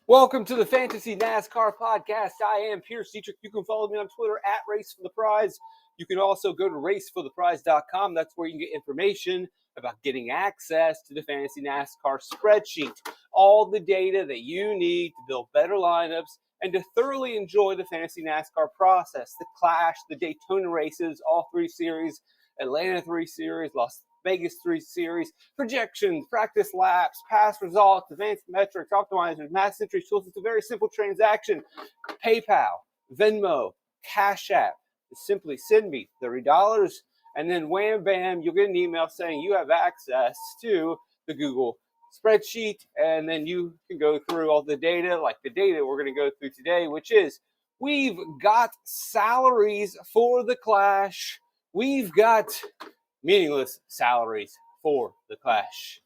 Welcome to the Fantasy NASCAR podcast. I am Pierce Dietrich. You can follow me on Twitter at Race for the Prize. You can also go to racefortheprize.com. That's where you can get information about getting access to the Fantasy NASCAR spreadsheet. All the data that you need to build better lineups and to thoroughly enjoy the Fantasy NASCAR process. The Clash, the Daytona races, all 3 series, Atlanta 3 series, Las Vegas 3 series, projections, practice laps, past results, advanced metrics, optimizers, mass century tools. It's a very simple transaction. PayPal, Venmo, Cash App. Simply send me $30, and then wham bam, you'll get an email saying you have access to the Google spreadsheet, and then you can go through all the data, like the data we're going to go through today, which is we've got salaries for the Clash. We've got meaningless salaries for the Clash.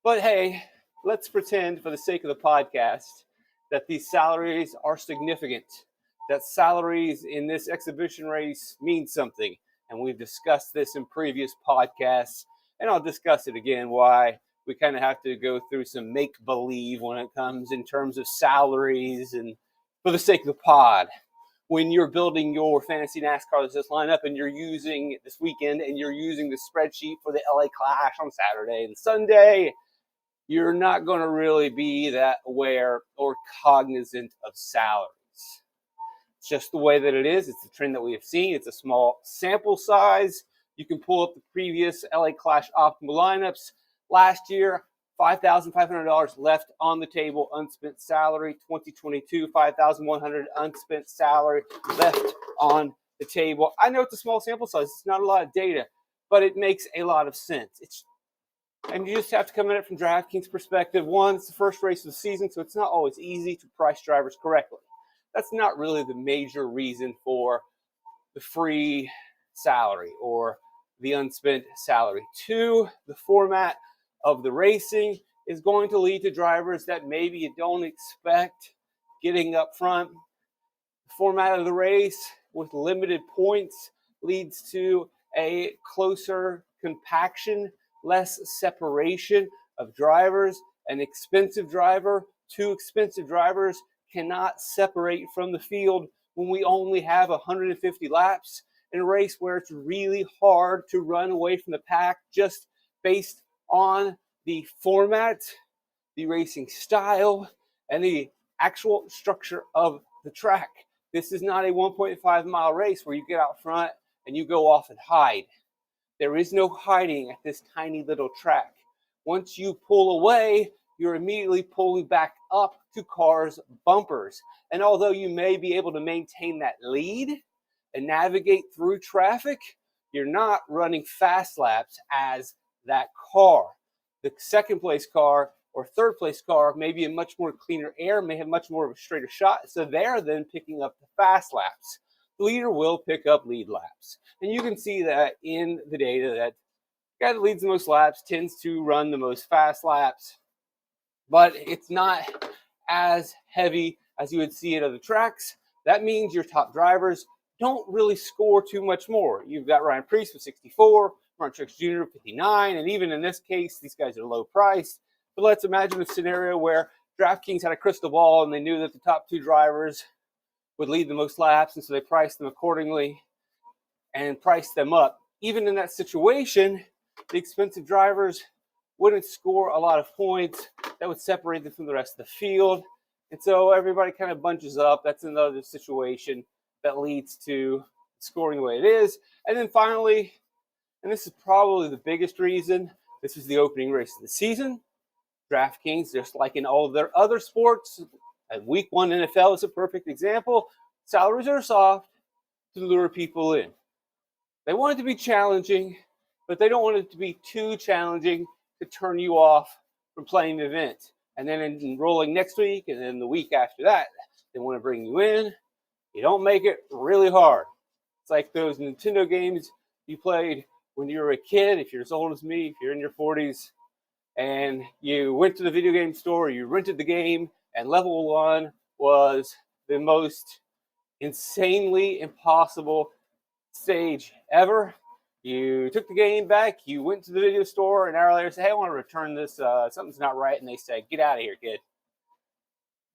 But hey, let's pretend for the sake of the podcast that these salaries are significant, that salaries in this exhibition race mean something. And we've discussed this in previous podcasts, and I'll discuss it again, why we kind of have to go through some make-believe when it comes in terms of salaries and for the sake of the pod. When you're building your fantasy NASCAR this lineup and you're using this weekend and you're using the spreadsheet for the LA Clash on Saturday and Sunday, you're not going to really be that aware or cognizant of salaries. It's just the way that it is. It's a trend that we have seen. It's a small sample size. You can pull up the previous LA Clash optimal lineups. Last year, $5,500 left on the table, unspent salary. 2022, $5,100 unspent salary left on the table. I know it's a small sample size. It's not a lot of data, but it makes a lot of sense. And you just have to come at it from DraftKings perspective. One, it's the first race of the season, so it's not always easy to price drivers correctly. That's not really the major reason for the free salary or the unspent salary. 2, the format of the racing is going to lead to drivers that maybe you don't expect getting up front. The format of the race with limited points leads to a closer compaction, less separation of drivers. An expensive driver, 2 expensive drivers cannot separate from the field when we only have 150 laps in a race where it's really hard to run away from the pack just based on the format, the racing style, and the actual structure of the track. This is not a 1.5 mile race where you get out front and you go off and hide. There is no hiding at this tiny little track. Once you pull away, you're immediately pulling back up to cars' bumpers. And although you may be able to maintain that lead and navigate through traffic, you're not running fast laps as that car. The second place car or third place car may be in much more cleaner air, may have much more of a straighter shot, so they're then picking up the fast laps. The leader will pick up lead laps. And you can see that in the data that the guy that leads the most laps tends to run the most fast laps, but it's not as heavy as you would see at other tracks. That means your top drivers don't really score too much more. You've got Ryan Preece with 64, Martin Truex Jr. 59, and even in this case, these guys are low priced. But let's imagine a scenario where DraftKings had a crystal ball and they knew that the top 2 drivers would lead the most laps, and so they priced them accordingly and priced them up. Even in that situation, the expensive drivers wouldn't score a lot of points that would separate them from the rest of the field. And so everybody kind of bunches up. That's another situation that leads to scoring the way it is. And then finally, and this is probably the biggest reason, this is the opening race of the season. DraftKings, just like in all of their other sports, and Week 1 NFL is a perfect example, salaries are soft to lure people in. They want it to be challenging, but they don't want it to be too challenging to turn you off from playing the event. And then enrolling next week, and then the week after that, they want to bring you in. You don't make it really hard. It's like those Nintendo games you played when you were a kid, if you're as old as me, if you're in your 40s, and you went to the video game store, you rented the game, and level 1 was the most insanely impossible stage ever. You took the game back, you went to the video store, an hour later said, hey, I want to return this, something's not right, and they said, get out of here, kid.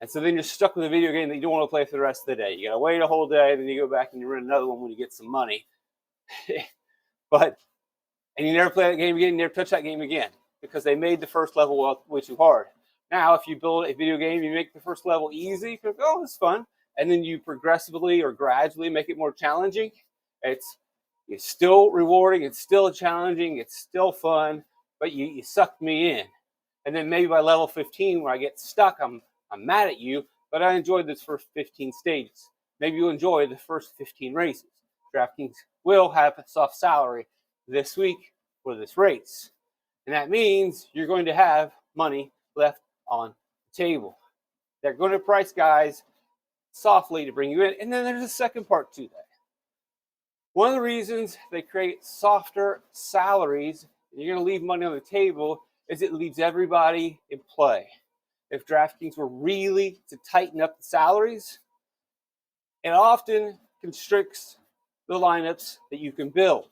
And so then you're stuck with a video game that you don't want to play for the rest of the day. You got to wait a whole day, then you go back and you run another one when you get some money. And you never play that game again, you never touch that game again because they made the first level way too hard. Now, if you build a video game, you make the first level easy, oh, it's fun, and then you progressively or gradually make it more challenging. It's still rewarding, it's still challenging, it's still fun, but you sucked me in. And then maybe by level 15, where I get stuck, I'm mad at you, but I enjoyed this first 15 stages. Maybe you enjoy the first 15 races. DraftKings will have a soft salary this week for this race. And that means you're going to have money left on the table. They're going to price guys softly to bring you in. And then there's a second part to that. One of the reasons they create softer salaries, and you're going to leave money on the table, is it leaves everybody in play. If DraftKings were really to tighten up the salaries, it often constricts the lineups that you can build.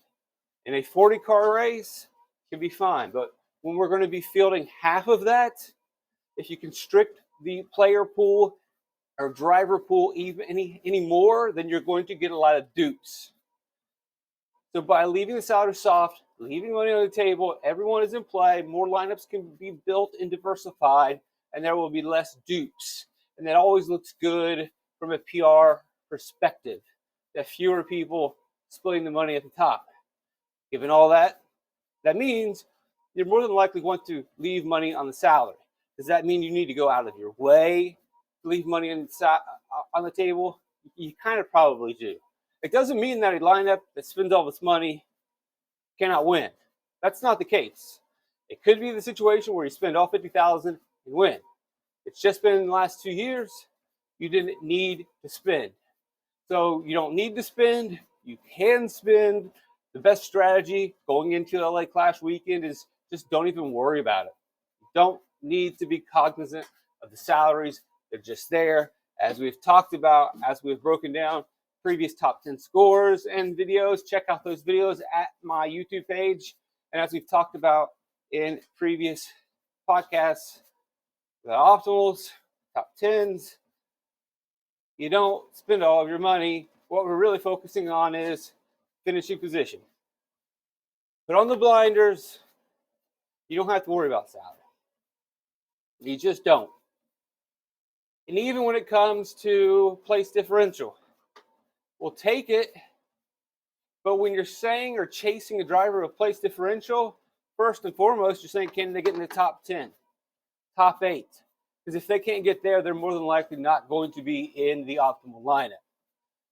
In a 40-car race, it can be fine. But when we're going to be fielding half of that, if you constrict the player pool or driver pool even any more, then you're going to get a lot of dupes. So by leaving the salary soft, leaving money on the table, everyone is in play, more lineups can be built and diversified, and there will be less dupes. And that always looks good from a PR perspective, that fewer people splitting the money at the top. Given all that, that means you're more than likely going to leave money on the salary. Does that mean you need to go out of your way to leave money on the table? You kind of probably do. It doesn't mean that a lineup that spends all this money cannot win. That's not the case. It could be the situation where you spend all $50,000 and win. It's just been in the last 2 years, you didn't need to spend. So you don't need to spend. You can spend. The best strategy going into LA Clash weekend is just don't even worry about it. You don't need to be cognizant of the salaries. They're just there. As we've talked about, as we've broken down previous top 10 scores and videos, check out those videos at my YouTube page. And as we've talked about in previous podcasts, the optimals, top 10s, you don't spend all of your money. What we're really focusing on is finishing position. But on the blinders, you don't have to worry about salary. You just don't. And even when it comes to place differential, we'll take it. But when you're saying or chasing a driver with place differential, first and foremost, you're saying, can they get in the top 10, top 8? Because if they can't get there, they're more than likely not going to be in the optimal lineup.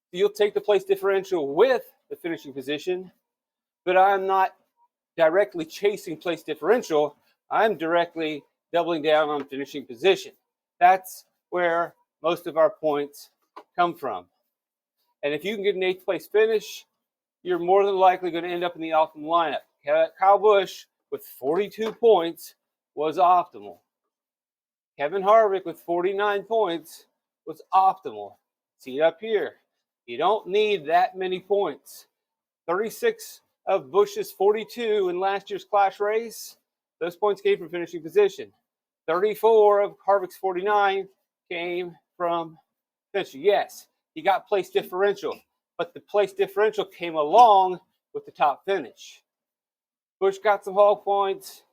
So you'll take the place differential with the finishing position, but I'm not directly chasing place differential. I'm directly doubling down on finishing position. That's where most of our points come from. And if you can get an 8th place finish, you're more than likely going to end up in the optimal lineup. Kyle Busch with 42 points was optimal. Kevin Harvick with 49 points was optimal. See it up here. You don't need that many points. 36 of Busch's 42 in last year's Clash race, those points came from finishing position. 34 of Harvick's 49 came from finishing. Yes, he got place differential, but the place differential came along with the top finish. Busch got some hog points,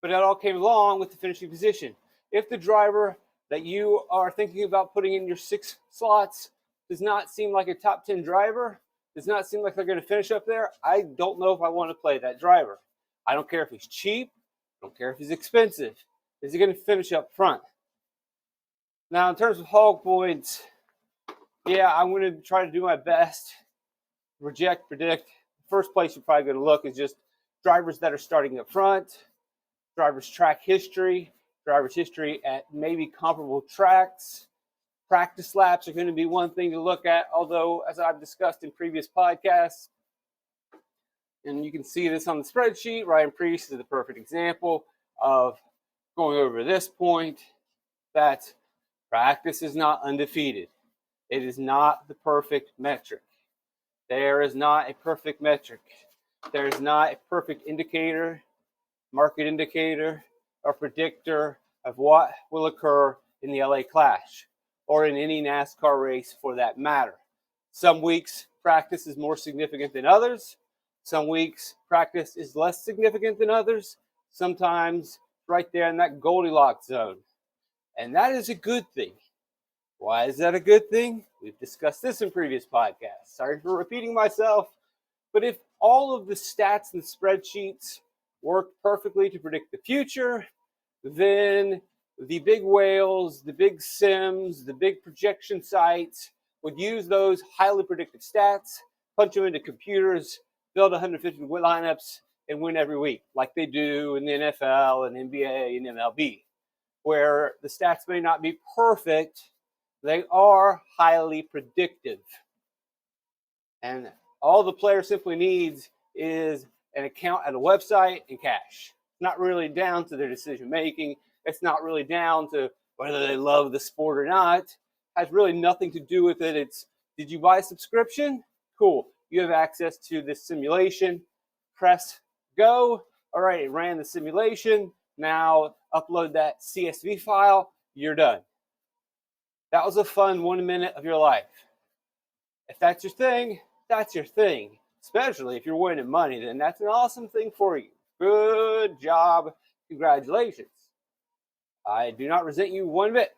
but that all came along with the finishing position. If the driver that you are thinking about putting in your 6 slots does not seem like a top 10 driver, does not seem like they're going to finish up there, I don't know if I want to play that driver. I don't care if he's cheap. I don't care if he's expensive. Is he going to finish up front? Now, in terms of hog points, yeah, I'm going to try to do my best. Predict. First place you're probably going to look is just drivers that are starting up front, drivers' track history, drivers' history at maybe comparable tracks. Practice laps are going to be one thing to look at, although, as I've discussed in previous podcasts, and you can see this on the spreadsheet, Ryan Preece is the perfect example of going over this point, that practice is not undefeated. It is not the perfect metric. There is not a perfect metric. There is not a perfect indicator, market indicator, or predictor of what will occur in the LA Clash or in any NASCAR race for that matter. Some weeks practice is more significant than others. Some weeks practice is less significant than others. Sometimes right there in that Goldilocks zone. And that is a good thing. Why is that a good thing? We've discussed this in previous podcasts. Sorry for repeating myself. But if all of the stats and spreadsheets work perfectly to predict the future, then the big whales, the big sims, the big projection sites would use those highly predictive stats, punch them into computers, build 150 lineups, and win every week, like they do in the NFL and NBA and MLB, where the stats may not be perfect, they are highly predictive. And all the player simply needs is an account at a website and cash. It's not really down to their decision making. It's not really down to whether they love the sport or not. It has really nothing to do with it. It's, did you buy a subscription? Cool. You have access to this simulation. Press go. All right, it ran the simulation. Now upload that CSV file. You're done. That was a fun 1 minute of your life. If that's your thing, that's your thing. Especially if you're winning money, then that's an awesome thing for you. Good job. Congratulations. I do not resent you one bit.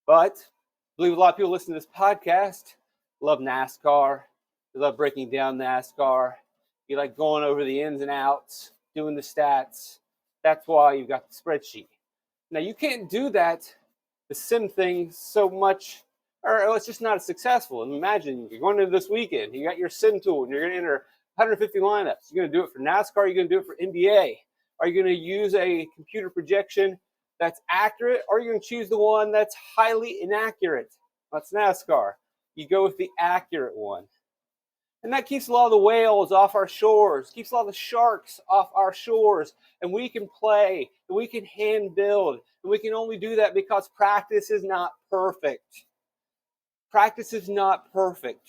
But I believe a lot of people listening to this podcast love NASCAR. They love breaking down NASCAR. You like going over the ins and outs, doing the stats. That's why you've got the spreadsheet. Now, you can't do that, the sim thing, so much, or it's just not as successful. And imagine you're going into this weekend, you got your sim tool, and you're going to enter 150 lineups. You're going to do it for NASCAR, you're going to do it for NBA. Are you going to use a computer projection that's accurate, or are you going to choose the one that's highly inaccurate? That's NASCAR. You go with the accurate one. And that keeps a lot of the whales off our shores, keeps a lot of the sharks off our shores, and we can play, and we can hand build, and we can only do that because practice is not perfect. Practice is not perfect.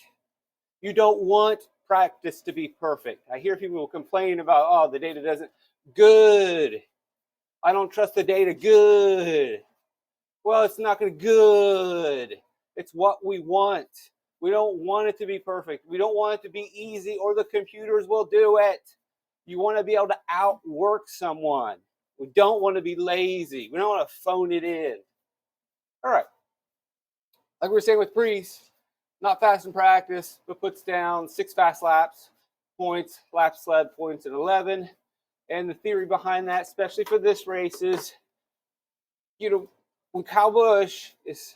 You don't want practice to be perfect. I hear people complain about, oh, the data doesn't, good. I don't trust the data, good. Well, it's not going to good. It's what we want. We don't want it to be perfect. We don't want it to be easy, or the computers will do it. You want to be able to outwork someone. We don't want to be lazy. We don't want to phone it in. All right. Like we were saying with Priest, not fast in practice, but puts down 6 fast laps, points, laps led, points at 11. And the theory behind that, especially for this race, is, when Kyle Busch is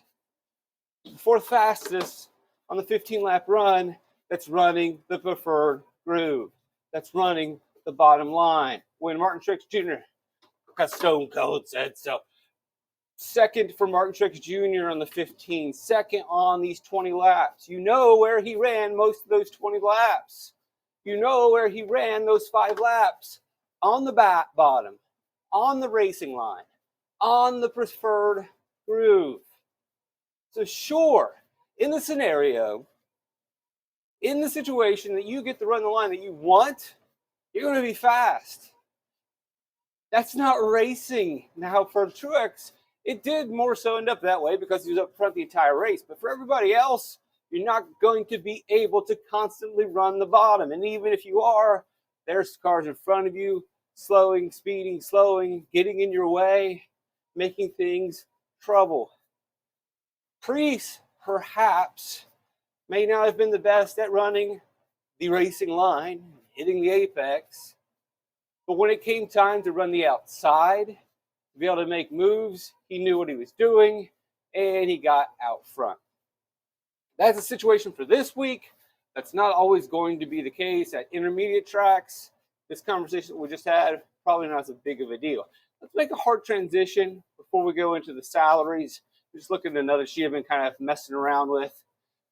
the 4th fastest on the 15-lap run, that's running the preferred groove. That's running the bottom line. When Martin Truex Jr., because Stone Cold said so, second for Martin Truex Jr. on the 15, second on these 20 laps. You know where he ran most of those 20 laps. You know where he ran those 5 laps. On the bottom, on the racing line, on the preferred groove. So sure, in the scenario, in the situation that you get to run the line that you want, you're going to be fast. That's not racing. Now, for Truex, it did more so end up that way because he was up front the entire race. But for everybody else, you're not going to be able to constantly run the bottom. And even if you are, there's cars in front of you, slowing, speeding, slowing, getting in your way, making things trouble. Priest, perhaps, may not have been the best at running the racing line, hitting the apex. But when it came time to run the outside, to be able to make moves, he knew what he was doing, and he got out front. That's a situation for this week. That's not always going to be the case at intermediate tracks. This conversation we just had, probably not as big of a deal. Let's make a hard transition before we go into the salaries. Just looking at another sheet I've been kind of messing around with.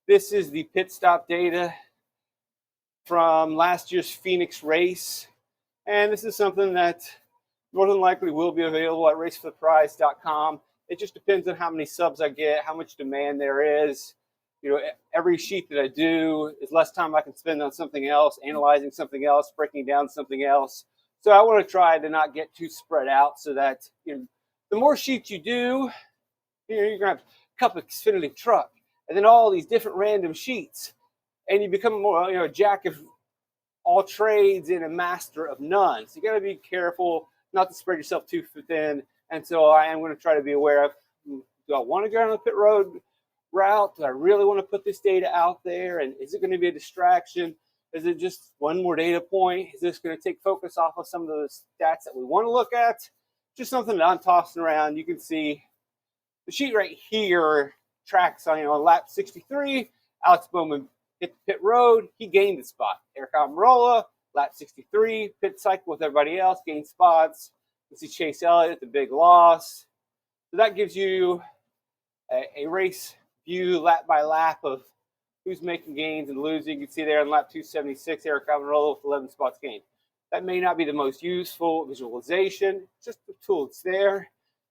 This is the pit stop data from last year's Phoenix race. And this is something that more than likely will be available at racefortheprize.com. It just depends on how many subs I get, how much demand there is. Every sheet that I do is less time I can spend on something else, analyzing something else, breaking down something else. So I want to try to not get too spread out so that the more sheets you do, You're gonna have Cup Xfinity truck, and then all these different random sheets, and you become more, a jack of all trades and a master of none. So you got to be careful not to spread yourself too thin. And so I am going to try to be aware of, do I want to go on the pit road route? Do I really want to put this data out there? And is it going to be a distraction? Is it just one more data point? Is this going to take focus off of some of the stats that we want to look at? Just something that I'm tossing around. You can see the sheet right here tracks on lap 63. Alex Bowman hit the pit road. He gained the spot. Eric Almirola, lap 63, pit cycle with everybody else, gained spots. You see Chase Elliott, the big loss. So that gives you a race view lap by lap of who's making gains and losing. You can see there on lap 276, Eric Almirola with 11 spots gained. That may not be the most useful visualization, just the tool that's there.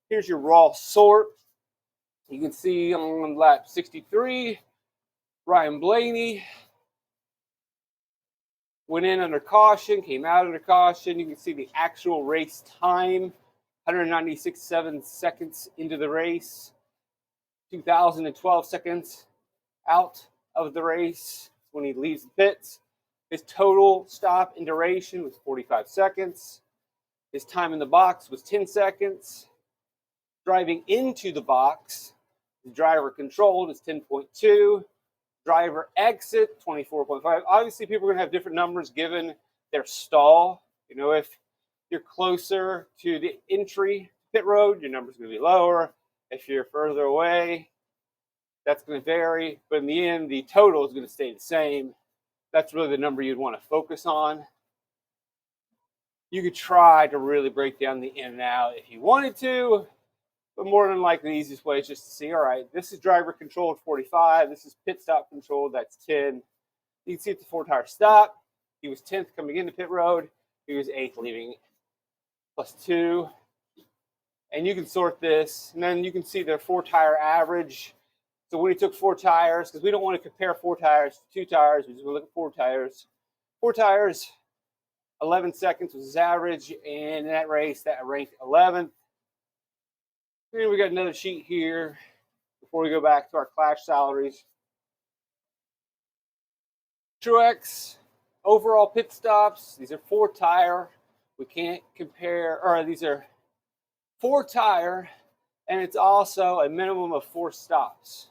Here's your raw sort. You can see on lap 63, Ryan Blaney went in under caution, came out under caution. You can see the actual race time, 196.7 seconds into the race, 2012 seconds out of the race when he leaves the pits. His total stop and duration was 45 seconds. His time in the box was 10 seconds. Driving into the box, the driver controlled is 10.2. Driver exit, 24.5. Obviously, people are going to have different numbers given their stall. If you're closer to the entry pit road, your number's going to be lower. If you're further away, that's going to vary. But in the end, the total is going to stay the same. That's really the number you'd want to focus on. You could try to really break down the in and out if you wanted to. But more than likely, the easiest way is just to see, all right, this is driver controlled 45. This is pit stop controlled. That's 10. You can see it's a 4-tire stop. He was 10th coming into pit road. He was 8th leaving, +2. And you can sort this. And then you can see their 4-tire average. So when he took 4 tires, because we don't want to compare 4 tires to 2 tires. We just want to look at 4 tires. 4 tires, 11 seconds was his average. And in that race, that ranked 11th. And we got another sheet here before we go back to our Clash salaries. Truex, overall pit stops. These are 4-tire. We can't compare, or these are 4-tire, and it's also a minimum of 4 stops.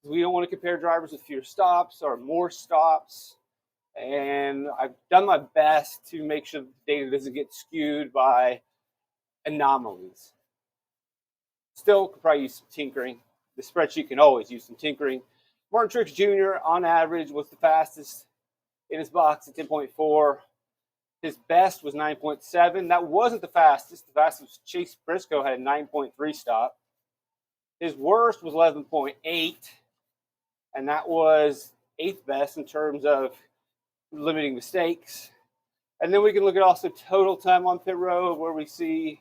We don't want to compare drivers with fewer stops or more stops. And I've done my best to make sure the data doesn't get skewed by anomalies. Still, could probably use some tinkering. The spreadsheet can always use some tinkering. Martin Truex Jr., on average, was the fastest in his box at 10.4. His best was 9.7. That wasn't the fastest. The fastest was Chase Briscoe, had a 9.3 stop. His worst was 11.8, and that was 8th best in terms of limiting mistakes. And then we can look at also total time on pit road, where we see,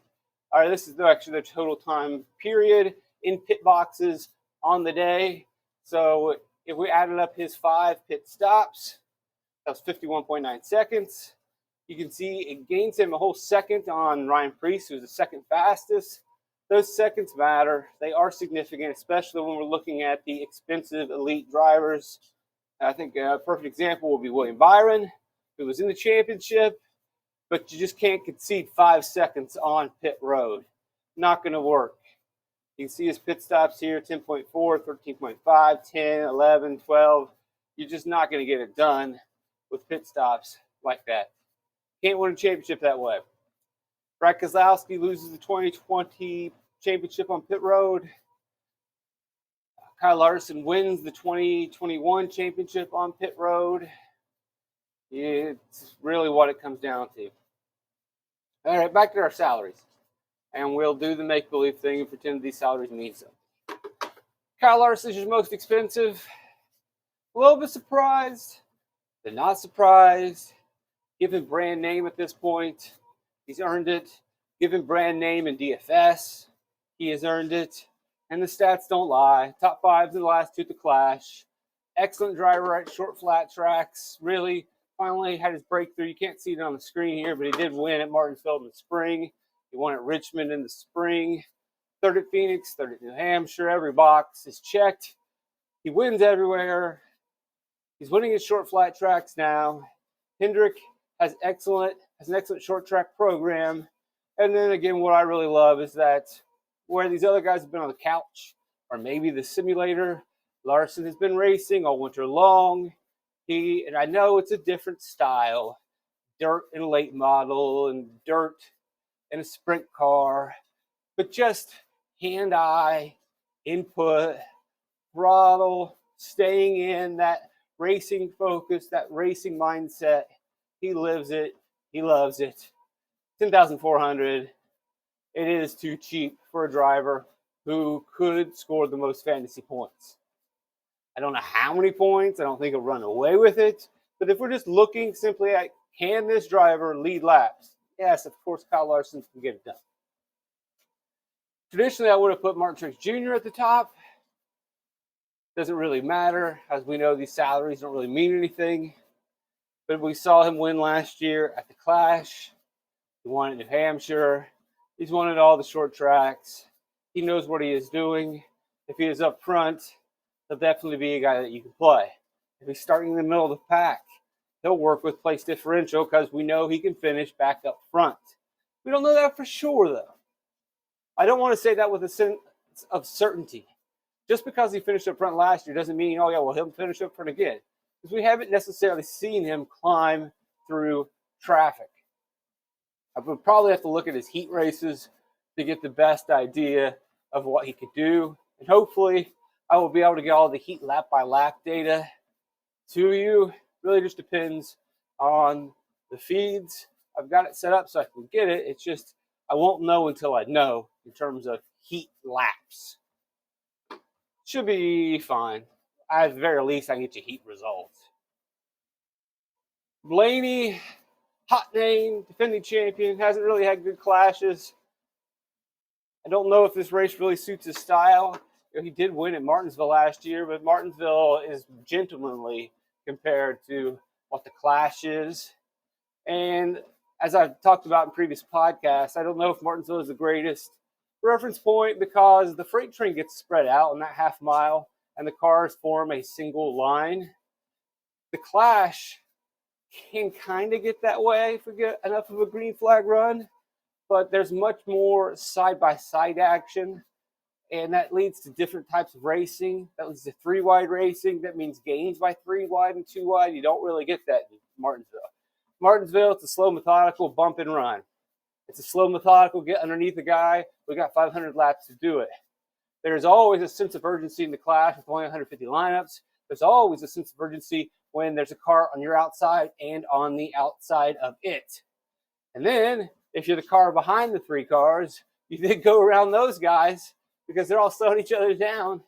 all right, this is actually the total time period in pit boxes on the day. So if we added up his 5 pit stops, that was 51.9 seconds. You can see it gains him a whole second on Ryan Preece, who's the second fastest. Those seconds matter. They are significant, especially when we're looking at the expensive elite drivers. I think a perfect example will be William Byron, who was in the championship, but you just can't concede 5 seconds on pit road. Not going to work. You can see his pit stops here, 10.4, 13.5, 10, 11, 12. You're just not going to get it done with pit stops like that. Can't win a championship that way. Brad Keselowski loses the 2020 championship on pit road. Kyle Larson wins the 2021 championship on pit road. It's really what it comes down to. All right, back to our salaries. And we'll do the make-believe thing and pretend these salaries mean something. Kyle Larson is your most expensive. A little bit surprised. They're not surprised. Given brand name at this point, he's earned it. Given brand name in DFS, he has earned it. And the stats don't lie. Top 5 in the last 2 at the Clash. Excellent driver at short flat tracks. Really, finally had his breakthrough. You can't see it on the screen here, but he did win at Martinsville in the spring. He won at Richmond in the spring. Third at Phoenix, third at New Hampshire. Every box is checked. He wins everywhere. He's winning at short flat tracks now. Hendrick has an excellent short track program. And then again, what I really love is that where these other guys have been on the couch or maybe the simulator, Larson has been racing all winter long. And I know it's a different style, dirt in a late model and dirt in a sprint car, but just hand-eye input, throttle, staying in that racing focus, that racing mindset. He lives it. He loves it. 10,400. It is too cheap for a driver who could score the most fantasy points. I don't know how many points. I don't think he'll run away with it. But if we're just looking simply at, can this driver lead laps? Yes, of course, Kyle Larson can get it done. Traditionally, I would have put Martin Truex Jr. at the top. Doesn't really matter. As we know, these salaries don't really mean anything. But we saw him win last year at the Clash. He won at New Hampshire. He's won at all the short tracks. He knows what he is doing. If he is up front, he'll definitely be a guy that you can play. If he's starting in the middle of the pack, he'll work with place differential because we know he can finish back up front. We don't know that for sure, though. I don't want to say that with a sense of certainty. Just because he finished up front last year doesn't mean, oh, yeah, well, he'll finish up front again. Because we haven't necessarily seen him climb through traffic. I would probably have to look at his heat races to get the best idea of what he could do. And hopefully, I will be able to get all the heat lap by lap data to you. Really just depends on the feeds. I've got it set up so I can get it. It's just I won't know until I know in terms of heat laps. Should be fine. At the very least, I can get you heat results. Blaney, hot name, defending champion, hasn't really had good clashes. I don't know if this race really suits his style. He did win at Martinsville last year, but Martinsville is gentlemanly compared to what the Clash is. And as I've talked about in previous podcasts, I don't know if Martinsville is the greatest reference point because the freight train gets spread out in that half mile and the cars form a single line. The Clash can kind of get that way if we get enough of a green flag run, but there's much more side-by-side action, and that leads to different types of racing. That leads to three-wide racing. That means gains by three wide and two wide. You don't really get that in Martinsville. Martinsville, it's a slow, methodical bump and run. It's a slow, methodical get underneath the guy. We got 500 laps to do it. There's always a sense of urgency in the Clash with only 150 lineups. There's always a sense of urgency when there's a car on your outside and on the outside of it. And then, if you're the car behind the three cars, you then go around those guys because they're all slowing each other down.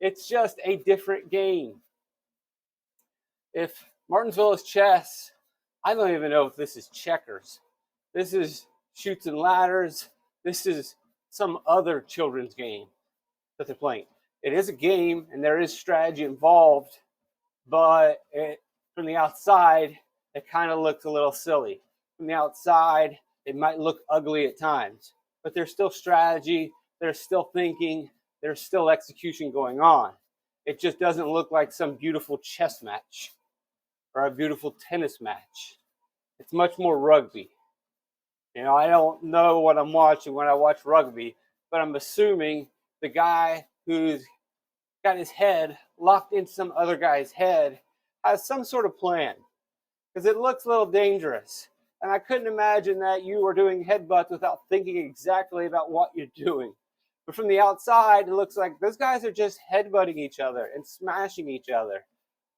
It's just a different game. If Martinsville is chess, I don't even know if this is checkers. This is chutes and ladders. This is some other children's game that they're playing. It is a game, and there is strategy involved, but from the outside, it kind of looks a little silly. From the outside, it might look ugly at times, but there's still strategy, there's still thinking, there's still execution going on. It just doesn't look like some beautiful chess match or a beautiful tennis match. It's much more rugby. You know, I don't know what I'm watching when I watch rugby, but I'm assuming the guy who's got his head locked into some other guy's head has some sort of plan, because it looks a little dangerous. And I couldn't imagine that you were doing headbutts without thinking exactly about what you're doing. But from the outside, it looks like those guys are just headbutting each other and smashing each other.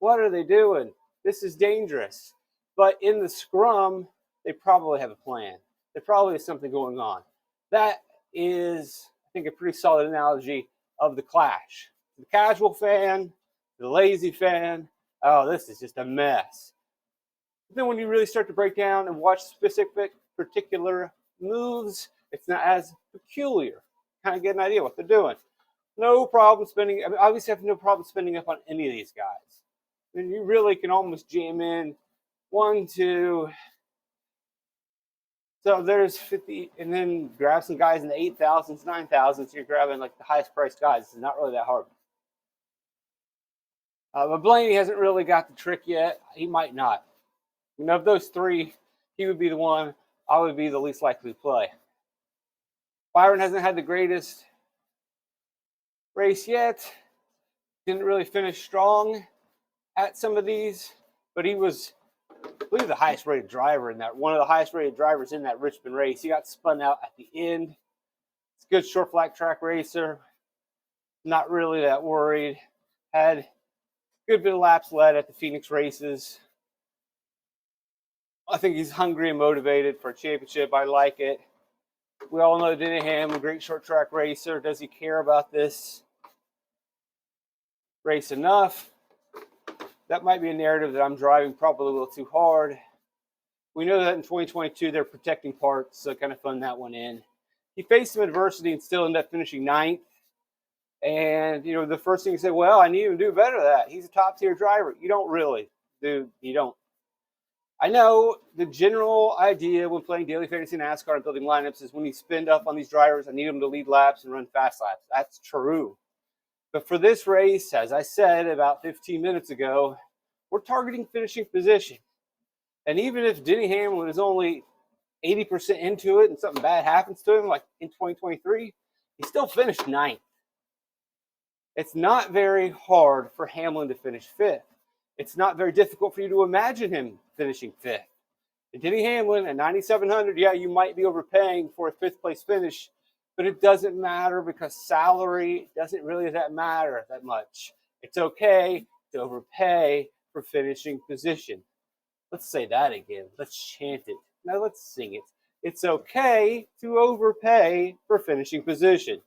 What are they doing? This is dangerous. But in the scrum, they probably have a plan. There probably is something going on. That is, I think, a pretty solid analogy of the Clash. The casual fan, the lazy fan, oh, this is just a mess. But then when you really start to break down and watch specific, particular moves, it's not as peculiar. Kind of get an idea what they're doing. No problem spending, I mean, obviously I have no problem spending up on any of these guys. I mean, you really can almost jam in 1 to So there's 50, and then grab some guys in the 8,000s, 9,000s. You're grabbing like the highest priced guys. It's not really that hard. But Blaney hasn't really got the trick yet. He might not. Of those three, he would be the one I would be the least likely to play. Byron hasn't had the greatest race yet. Didn't really finish strong at some of these, but he was, I believe, the highest rated driver in that, one of the highest rated drivers in that Richmond race. He got spun out at the end. It's a good short flat track racer. Not really that worried. Had a good bit of laps led at the Phoenix races. I think he's hungry and motivated for a championship. I like it. We all know Denny Hamlin, a great short track racer. Does he care about this race enough? That might be a narrative that I'm driving probably a little too hard. We know that in 2022 they're protecting parts, so kind of fun that one in. He faced some adversity and still ended up finishing ninth. And, the first thing you say, well, I need him to do better than that. He's a top-tier driver. You don't really, dude. You don't. I know the general idea when playing daily fantasy NASCAR and building lineups is when you spend up on these drivers, I need them to lead laps and run fast laps. That's true. But for this race, as I said about 15 minutes ago, we're targeting finishing position. And even if Denny Hamlin is only 80% into it and something bad happens to him, like in 2023, he still finished ninth. It's not very hard for Hamlin to finish fifth. It's not very difficult for you to imagine him finishing fifth. And Denny Hamlin at 9,700, yeah, you might be overpaying for a fifth place finish, but it doesn't matter because salary doesn't really matter that much. It's okay to overpay for finishing position. Let's say that again. Let's chant it. Now let's sing it. It's okay to overpay for finishing position.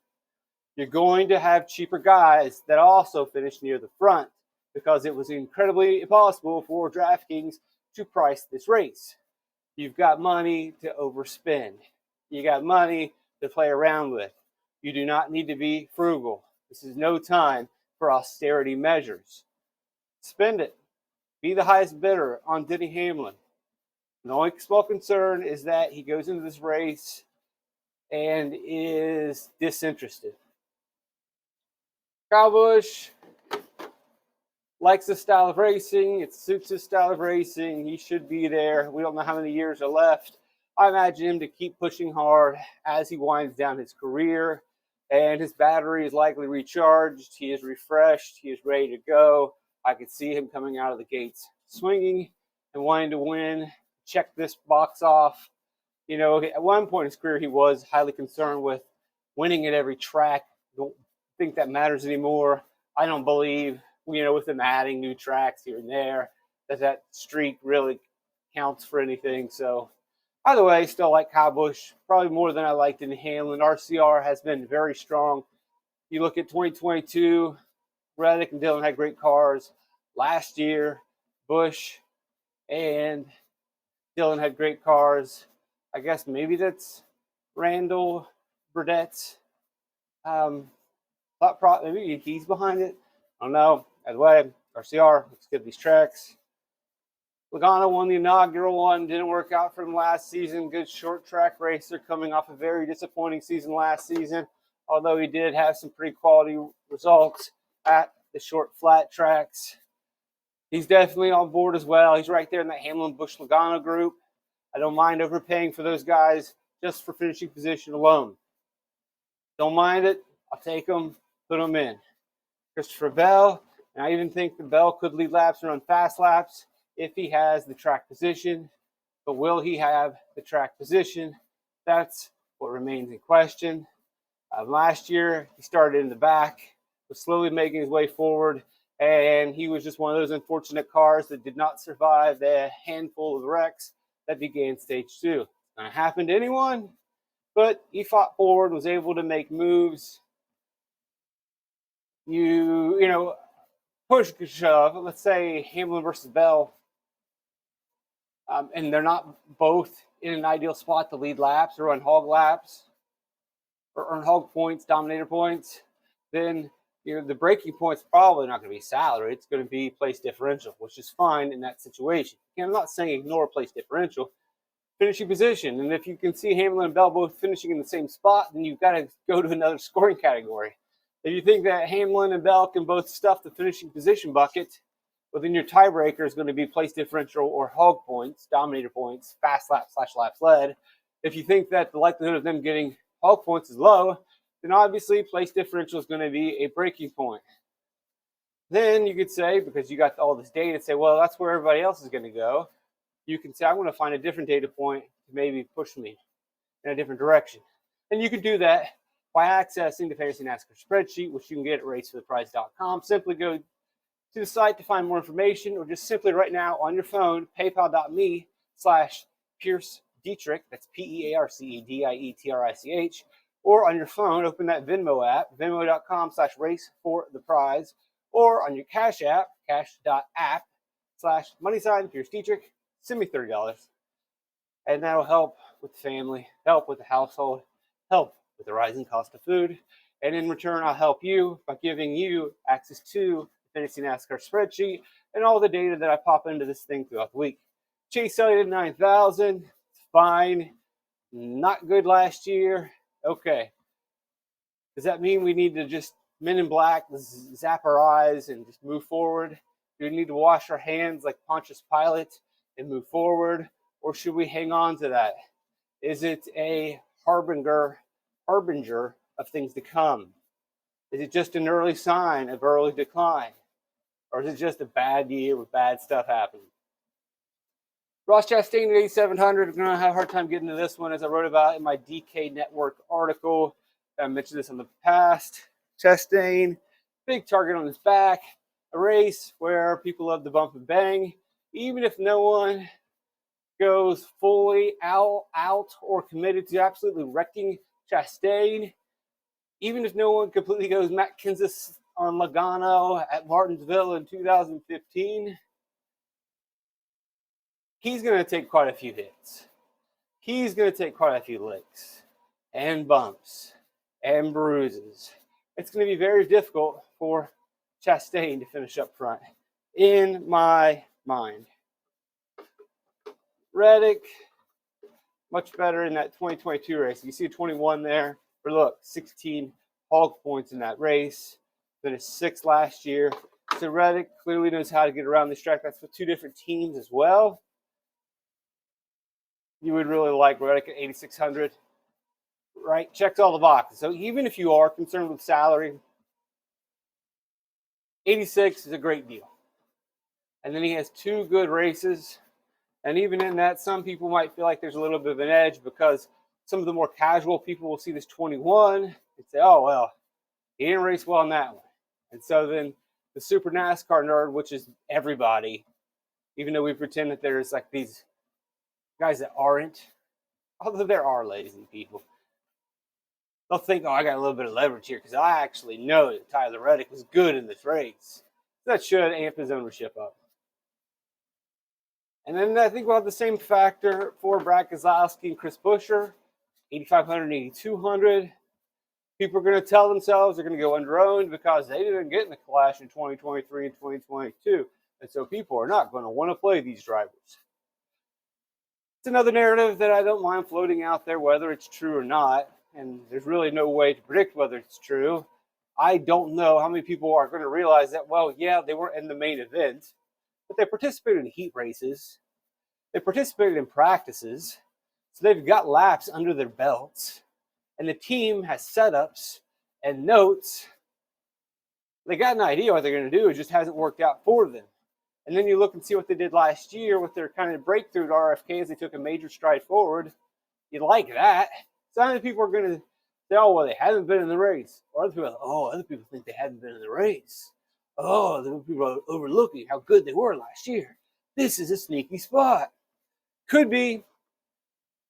You're going to have cheaper guys that also finish near the front because it was incredibly impossible for DraftKings to price this race. You've got money to overspend. You got money to play around with. You do not need to be frugal. This is no time for austerity measures. Spend it. Be the highest bidder on Denny Hamlin. The only small concern is that he goes into this race and is disinterested. Kyle Busch likes this style of racing. It suits his style of racing. He should be there. We don't know how many years are left. I imagine him to keep pushing hard as he winds down his career, and his battery is likely recharged. He is refreshed. He is ready to go. I could see him coming out of the gates swinging and wanting to win. Check this box off. At one point in his career, he was highly concerned with winning at every track. Don't think that matters anymore. I don't believe, with them adding new tracks here and there, that streak really counts for anything. So, either way, still like Kyle Busch, probably more than I liked in Hamlin. RCR has been very strong. You look at 2022, Reddick and Dillon had great cars. Last year, Busch and Dillon had great cars. I guess maybe that's Randall Burdett's maybe he's behind it. I don't know. Either way, RCR, let's get these tracks. Logano won the inaugural one. Didn't work out for him last season. Good short track racer coming off a very disappointing season last season, although he did have some pretty quality results at the short flat tracks. He's definitely on board as well. He's right there in that Hamlin Busch Logano group. I don't mind overpaying for those guys just for finishing position alone. Don't mind it. I'll take them, put them in. Christopher Bell, and I even think the Bell could lead laps and run fast laps if he has the track position. But will he have the track position? That's what remains in question. Last year, he started in the back, was slowly making his way forward, and he was just one of those unfortunate cars that did not survive the handful of wrecks that began stage 2. It's not happen to anyone, but he fought forward, was able to make moves. Push shove, let's say Hamlin versus Bell, and they're not both in an ideal spot to lead laps or run hog laps or earn hog points, dominator points, then the breaking point's probably not going to be salary. It's going to be place differential, which is fine in that situation. I'm not saying ignore place differential. finishing position. And if you can see Hamlin and Bell both finishing in the same spot, then you've got to go to another scoring category. If you think that Hamlin and Bell can both stuff the finishing position bucket, well, then your tiebreaker is going to be place differential or hog points, dominator points, fast laps / laps led. If you think that the likelihood of them getting hog points is low, then obviously place differential is going to be a breaking point. Then you could say, because you got all this data, say, well, that's where everybody else is going to go. You can say, I'm going to find a different data point to maybe push me in a different direction. And you can do that by accessing the Fantasy NASCAR spreadsheet, which you can get at racefortheprize.com. Simply go to the site to find more information, or just simply right now on your phone, paypal.me/Pierce Dietrich, that's PEARCEDIETRICH, or on your phone, open that Venmo app, venmo.com/racefortheprize, or on your Cash app, cash.app/$Pierce Dietrich, send me $30. And that'll help with the family, help with the household, help with the rising cost of food. And in return, I'll help you by giving you access to the Fantasy NASCAR spreadsheet and all the data that I pop into this thing throughout the week. Chase Elliott at 9,000, fine. Not good last year. Okay. Does that mean we need to just Men in Black, zap our eyes and just move forward? Do we need to wash our hands like Pontius Pilate and move forward? Or should we hang on to that? Is it a harbinger of things to come? Is it just an early sign of early decline? Or is it just a bad year with bad stuff happening? Ross Chastain at 8,700. I'm going to have a hard time getting to this one, as I wrote about in my DK Network article. I mentioned this in the past. Chastain, big target on his back. A race where people love to bump and bang. Even if no one goes fully out or committed to absolutely wrecking Chastain, even if no one completely goes Matt Kenseth on Logano at Martinsville in 2015, he's going to take quite a few hits. He's going to take quite a few licks and bumps and bruises. It's going to be very difficult for Chastain to finish up front, in my mind. Reddick, much better in that 2022 race. You see a 21 there, but look, 16 hog points in that race. Finished 6th last year. So Reddick clearly knows how to get around this track. That's with 2 different teams as well. You would really like Reddick at 8,600, right? Checks all the boxes. So even if you are concerned with salary, 86 is a great deal. And then he has 2 good races. And even in that, some people might feel like there's a little bit of an edge, because some of the more casual people will see this 21 and say, oh, well, he didn't race well in that one. And so then the super NASCAR nerd, which is everybody, even though we pretend that there's like these guys that aren't, although there are lazy people, they'll think, oh, I got a little bit of leverage here because I actually know that Tyler Reddick was good in this race. That should amp his ownership up. And then I think we'll have the same factor for Brad Keselowski and Chris Buescher, 8,500 and 8,200. People are going to tell themselves they're going to go under-owned because they didn't get in the clash in 2023 and 2022. And so people are not going to want to play these drivers. It's another narrative that I don't mind floating out there, whether it's true or not. And there's really no way to predict whether it's true. I don't know how many people are going to realize that, well, yeah, they weren't in the main event, but they participated in heat races. They participated in practices. So they've got laps under their belts. And the team has setups and notes. They got an idea what they're going to do. It just hasn't worked out for them. And then you look and see what they did last year with their kind of breakthrough at RFK as they took a major stride forward. You like that. So many people are going to say, oh, well, they haven't been in the race. Or other people think they haven't been in the race. Oh, the people are overlooking how good they were last year. This is a sneaky spot. Could be.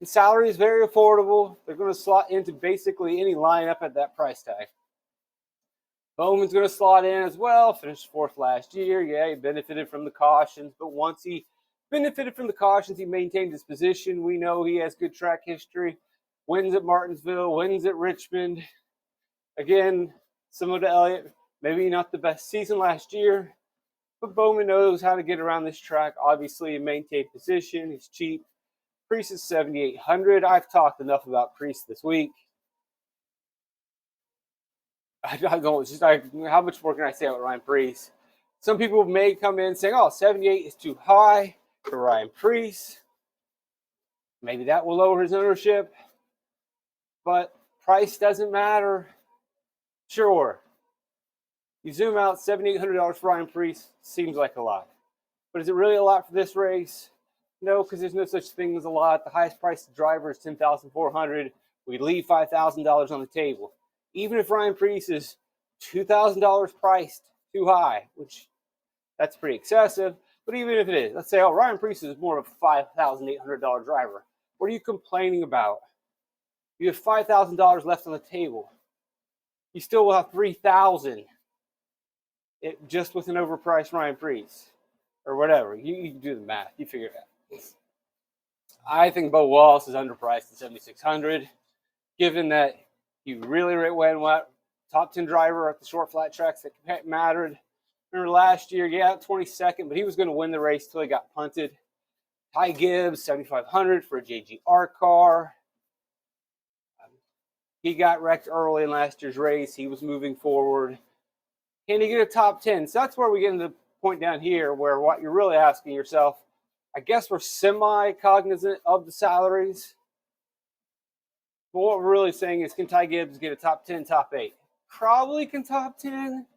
The salary is very affordable. They're going to slot into basically any lineup at that price tag. Bowman's going to slot in as well. Finished 4th last year. Yeah, he benefited from the cautions. But once he benefited from the cautions, he maintained his position. We know he has good track history. Wins at Martinsville. Wins at Richmond. Again, similar to Elliott, maybe not the best season last year. But Bowman knows how to get around this track, obviously, and maintain position. He's cheap. Priest is 7,800. I've talked enough about Priest this week. I don't, it's just like, how much more can I say about Ryan Priest? Some people may come in saying, oh, 78 is too high for Ryan Priest. Maybe that will lower his ownership. But price doesn't matter. Sure. You zoom out, $7,800 for Ryan Priest seems like a lot. But is it really a lot for this race? No, because there's no such thing as a lot. The highest priced driver is $10,400. We leave $5,000 on the table. Even if Ryan Priest is $2,000 priced too high, which that's pretty excessive, but even if it is, let's say, oh, Ryan Priest is more of a $5,800 driver. What are you complaining about? You have $5,000 left on the table. You still will have $3,000 just with an overpriced Ryan Priest or whatever. You can do the math. You figure it out. I think Bo Wallace is underpriced at $7,600, given that he really ran what top 10 driver at the short flat tracks that mattered. Remember last year, 22nd, but he was going to win the race till he got punted. Ty Gibbs, $7,500 for a JGR car. He got wrecked early in last year's race. He was moving forward. Can he get a top 10? So that's where we get into the point down here where what you're really asking yourself, I guess we're semi-cognizant of the salaries. But what we're really saying is, can Ty Gibbs get a top 10, top 8? Probably can top 10.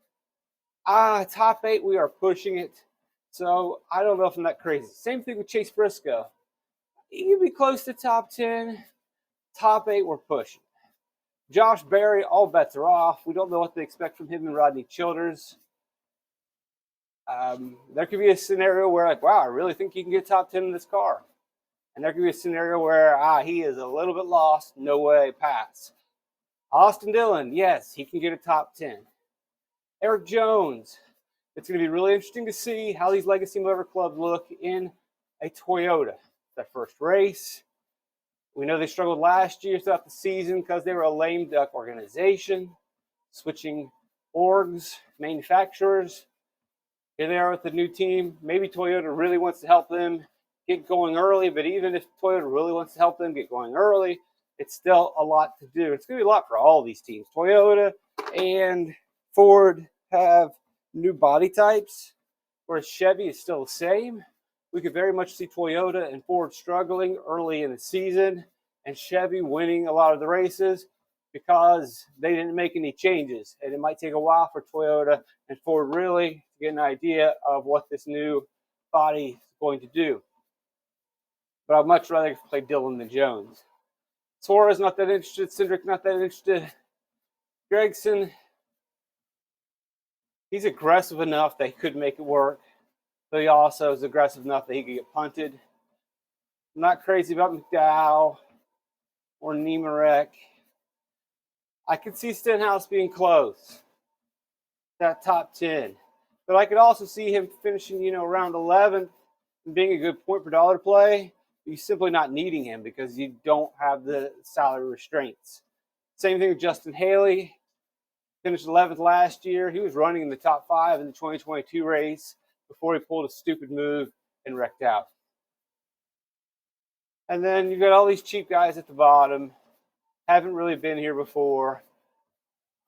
Top 8, we are pushing it. So I don't know if I'm that crazy. Same thing with Chase Briscoe. He can be close to top 10. Top 8, we're pushing. Josh Berry, all bets are off. We don't know what to expect from him and Rodney Childers. There could be a scenario where, like, wow, I really think he can get top 10 in this car. And there could be a scenario where, he is a little bit lost. No way, pass. Austin Dillon, yes, he can get a top 10. Eric Jones, it's going to be really interesting to see how these Legacy Motor Clubs look in a Toyota. Their first race. We know they struggled last year throughout the season because they were a lame duck organization, switching orgs, manufacturers. Here they are with the new team. Maybe Toyota really wants to help them get going early, but even if Toyota really wants to help them get going early, it's still a lot to do. It's going to be a lot for all these teams. Toyota and Ford have new body types, whereas Chevy is still the same. We could very much see Toyota and Ford struggling early in the season and Chevy winning a lot of the races because they didn't make any changes. And it might take a while for Toyota and Ford really to get an idea of what this new body is going to do. But I'd much rather play Dillon than Jones. Suarez not that interested. Cindric not that interested. Gregson, he's aggressive enough that he could make it work. But he also is aggressive enough that he could get punted. I'm not crazy about McDowell or Niemarek. I could see Stenhouse being close. That top 10. But I could also see him finishing, around 11th and being a good point per dollar play. You're simply not needing him because you don't have the salary restraints. Same thing with Justin Haley. Finished 11th last year. He was running in the top 5 in the 2022 race before he pulled a stupid move and wrecked out. And then you've got all these cheap guys at the bottom. Haven't really been here before.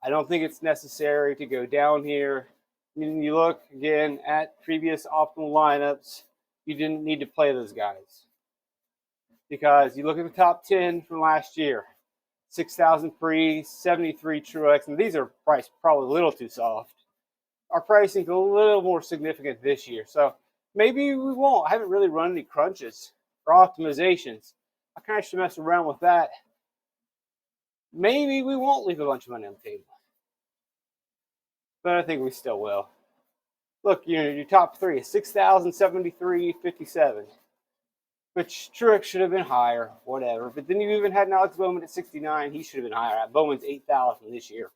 I don't think it's necessary to go down here. You look, again, at previous optimal lineups, you didn't need to play those guys. Because you look at the top 10 from last year. 6,000 Priest, 73 Truex, and these are priced probably a little too soft. Our pricing is a little more significant this year. So maybe we won't. I haven't really run any crunches or optimizations. I kind of should mess around with that. Maybe we won't leave a bunch of money on the table. But I think we still will. Look, your top 3 is 6,073, 57. Which Truex should have been higher, whatever. But then you even had Alex Bowman at 69. He should have been higher. Bowman's 8,000 this year.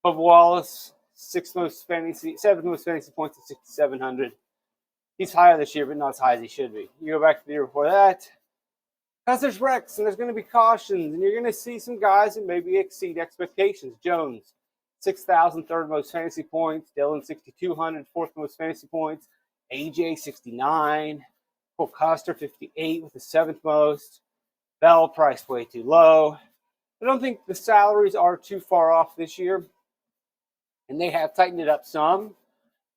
Bubba Wallace, 7th most fantasy points at 6,700. He's higher this year, but not as high as he should be. You go back to the year before that. Because there's wrecks and there's going to be cautions, and you're going to see some guys that maybe exceed expectations. Jones, 6,000, 3rd most fantasy points. Dillon, 6,200, 4th most fantasy points. AJ, 69. Cole Custer, 58 with the 7th most. Bell priced way too low. I don't think the salaries are too far off this year, and they have tightened it up some.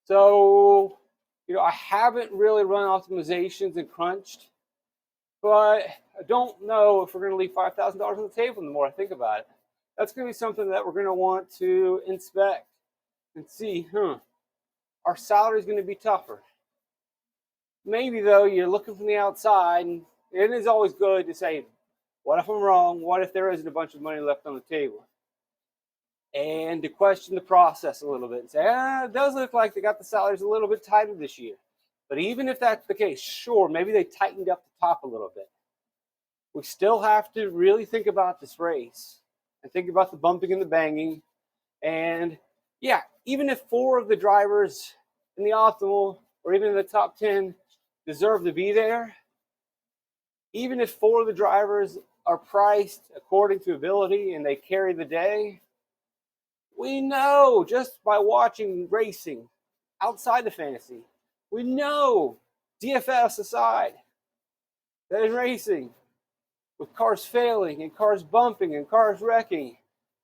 So, I haven't really run optimizations and crunched, but I don't know if we're going to leave $5,000 on the table the more I think about it. That's going to be something that we're going to want to inspect and see, our salary is going to be tougher. Maybe, though, you're looking from the outside, and it is always good to say, what if I'm wrong? What if there isn't a bunch of money left on the table? And to question the process a little bit and say, it does look like they got the salaries a little bit tighter this year. But even if that's the case, sure, maybe they tightened up the top a little bit. We still have to really think about this race and think about the bumping and the banging. And yeah, even if 4 of the drivers in the optimal or even in the top 10 deserve to be there, even if 4 of the drivers are priced according to ability and they carry the day, we know just by watching racing outside of fantasy, we know, DFS aside, that in racing, with cars failing and cars bumping and cars wrecking,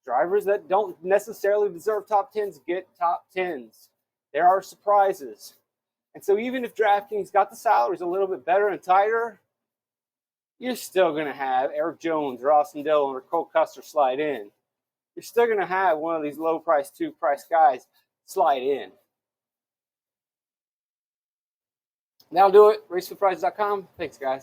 drivers that don't necessarily deserve top 10s get top 10s. There are surprises. And so even if DraftKings got the salaries a little bit better and tighter, you're still going to have Eric Jones or Austin Dillon or Cole Custer slide in. You're still going to have one of these low-price, 2-price guys slide in. That'll do it. RaceForThePrize.com. Thanks, guys.